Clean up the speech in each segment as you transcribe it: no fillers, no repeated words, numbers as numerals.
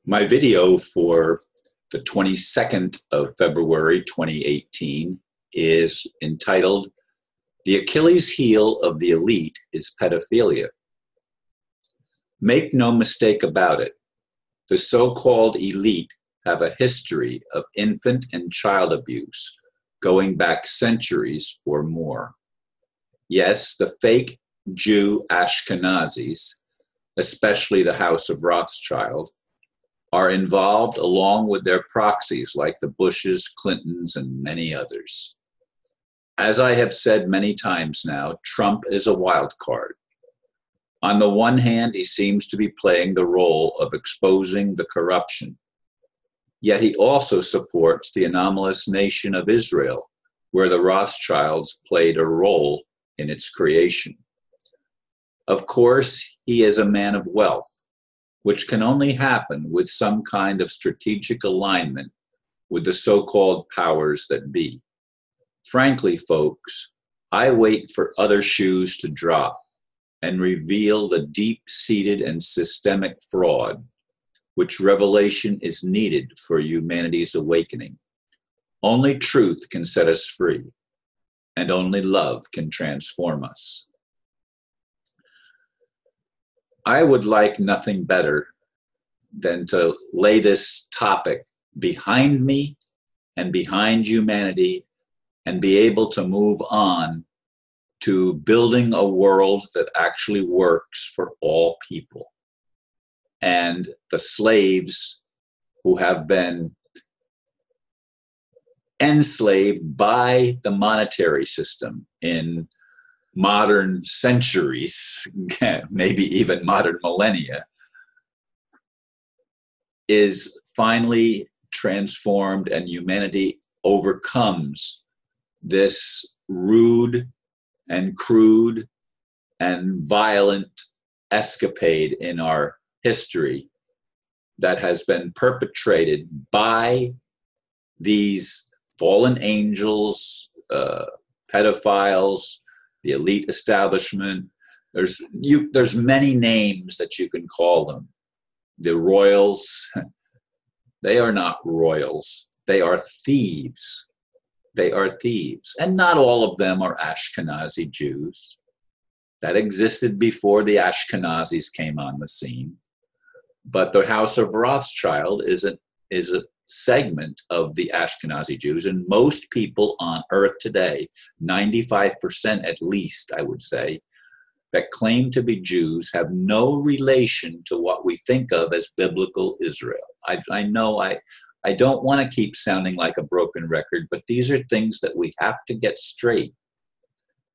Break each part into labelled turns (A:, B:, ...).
A: My video for the 22nd of February 2018 is entitled, "The Achilles heel of the elite is pedophilia." Make no mistake about it, the so-called elite have a history of infant and child abuse going back centuries or more. Yes, the fake Jew Ashkenazis, especially the House of Rothschild, are involved along with their proxies like the Bushes, Clintons, and many others. As I have said many times now, Trump is a wild card. On the one hand, he seems to be playing the role of exposing the corruption. Yet he also supports the anomalous nation of Israel, where the Rothschilds played a role in its creation. Of course, he is a man of wealth, which can only happen with some kind of strategic alignment with the so-called powers that be. Frankly, folks, I wait for other shoes to drop and reveal the deep-seated and systemic fraud, which revelation is needed for humanity's awakening. Only truth can set us free, and only love can transform us. I would like nothing better than to lay this topic behind me and behind humanity and be able to move on to building a world that actually works for all people. And the slaves who have been enslaved by the monetary system in modern centuries, maybe even modern millennia, is finally transformed, and humanity overcomes this rude and crude and violent escapade in our history that has been perpetrated by these fallen angels, pedophiles, the elite establishment. There's many names that you can call them. The royals, they are not royals. They are thieves. They are thieves. And not all of them are Ashkenazi Jews. That existed before the Ashkenazis came on the scene. But the House of Rothschild is a segment of the Ashkenazi Jews, and most people on earth today, 95% at least, I would say, that claim to be Jews have no relation to what we think of as biblical Israel. I know I don't want to keep sounding like a broken record, but these are things that we have to get straight.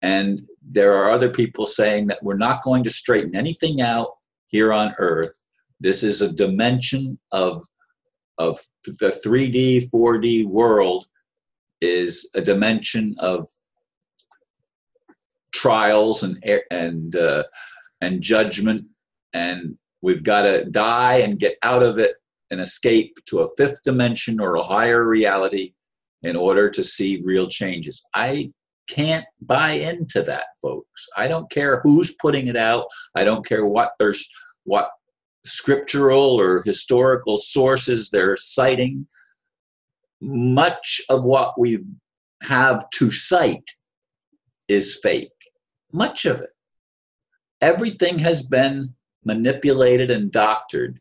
A: And there are other people saying that we're not going to straighten anything out here on earth. This is a dimension of the 3D, 4D world, is a dimension of trials and judgment, and we've got to die and get out of it and escape to a fifth dimension or a higher reality in order to see real changes. I can't buy into that, folks. I don't care who's putting it out. I don't care what scriptural or historical sources they're citing. Much of what we have to cite is fake. Much of it. Everything has been manipulated and doctored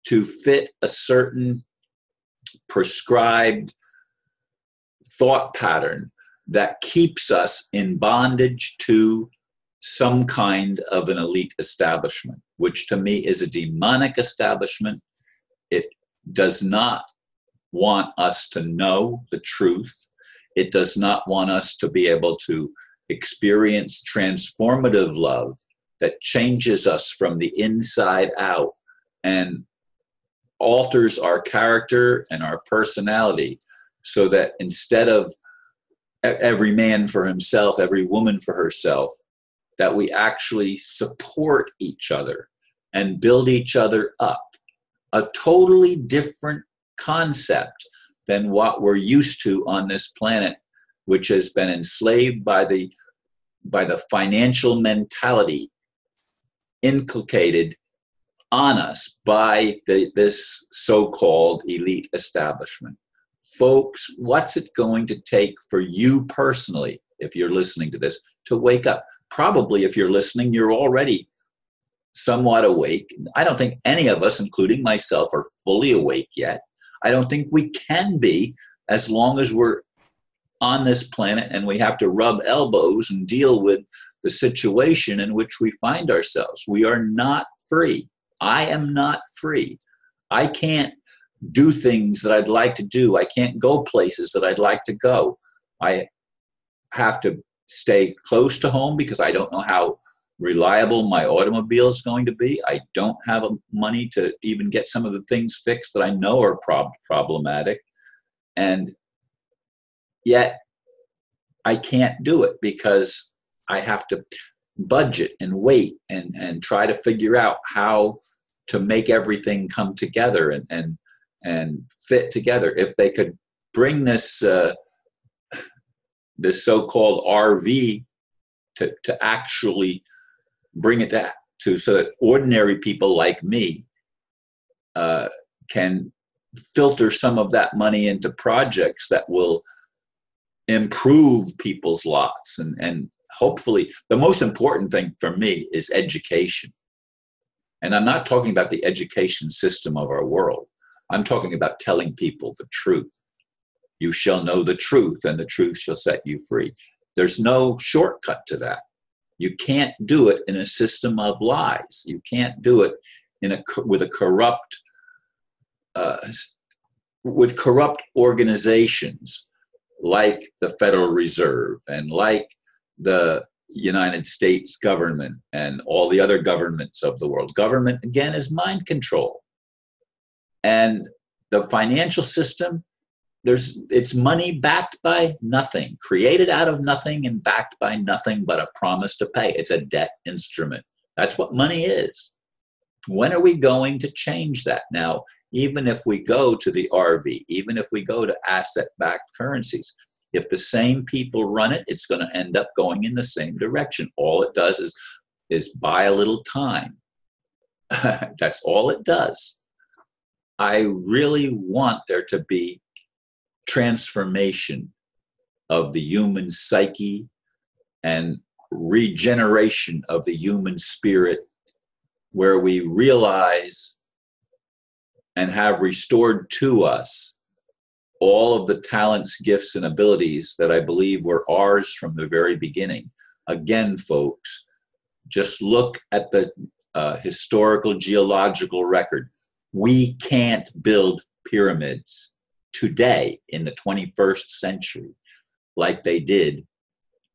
A: to fit a certain prescribed thought pattern that keeps us in bondage to some kind of an elite establishment, which to me is a demonic establishment. It does not want us to know the truth. It does not want us to be able to experience transformative love that changes us from the inside out and alters our character and our personality, so that instead of every man for himself, every woman for herself, that we actually support each other and build each other up. A totally different concept than what we're used to on this planet, which has been enslaved by the financial mentality inculcated on us by this so-called elite establishment. Folks, what's it going to take for you personally, if you're listening to this, to wake up? Probably if you're listening, you're already somewhat awake. I don't think any of us, including myself, are fully awake yet. I don't think we can be, as long as we're on this planet and we have to rub elbows and deal with the situation in which we find ourselves. We are not free. I am not free. I can't do things that I'd like to do. I can't go places that I'd like to go. I have to stay close to home because I don't know how reliable my automobile is going to be. I don't have money to even get some of the things fixed that I know are problematic. And yet I can't do it because I have to budget and wait and try to figure out how to make everything come together and fit together. If they could bring this this so-called RV to actually bring it to so that ordinary people like me can filter some of that money into projects that will improve people's lots. And hopefully, the most important thing for me is education. And I'm not talking about the education system of our world. I'm talking about telling people the truth. You shall know the truth, and the truth shall set you free. There's no shortcut to that. You can't do it in a system of lies. You can't do it with corrupt organizations like the Federal Reserve and like the United States government and all the other governments of the world. Government, again, is mind control. And the financial system, it's money backed by nothing, created out of nothing and backed by nothing but a promise to pay. It's a debt instrument. That's what money is. When are we going to change that? Now, even if we go to the RV, even if we go to asset-backed currencies, if the same people run it, it's going to end up going in the same direction. All it does is buy a little time. That's all it does. I really want there to be transformation of the human psyche and regeneration of the human spirit, where we realize and have restored to us all of the talents, gifts, and abilities that I believe were ours from the very beginning. Again, folks, just look at the historical geological record. We can't build pyramids today in the 21st century like they did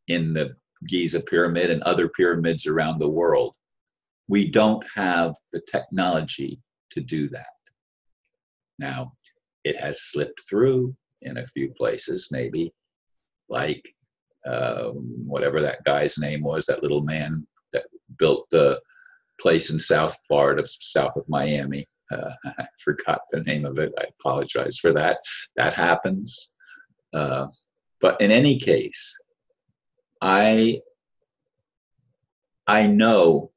A: in the Giza pyramid and other pyramids around the world. We don't have the technology to do that. Now, it has slipped through in a few places, maybe, like whatever that guy's name was, that little man that built the place in South Florida, south of Miami. I forgot the name of it. I apologize for that. That happens. But in any case, I know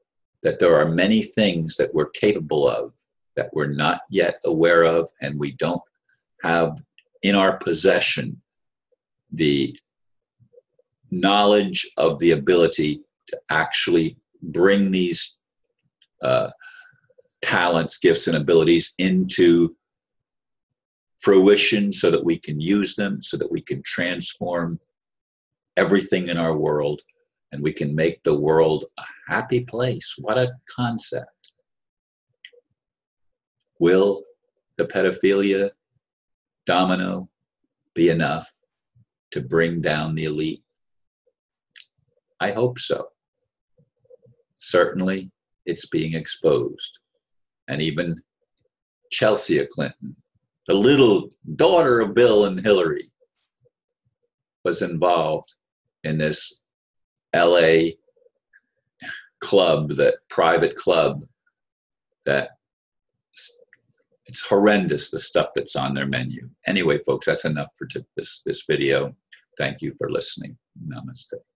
A: that there are many things that we're capable of that we're not yet aware of, and we don't have in our possession the knowledge of the ability to actually bring these talents, gifts, and abilities into fruition so that we can use them, so that we can transform everything in our world, and we can make the world a happy place. What a concept. Will the pedophilia domino be enough to bring down the elite? I hope so. Certainly, it's being exposed. And even Chelsea Clinton, the little daughter of Bill and Hillary, was involved in this LA club, that private club, that it's horrendous, the stuff that's on their menu. Anyway, folks, that's enough for this video. Thank you for listening. Namaste.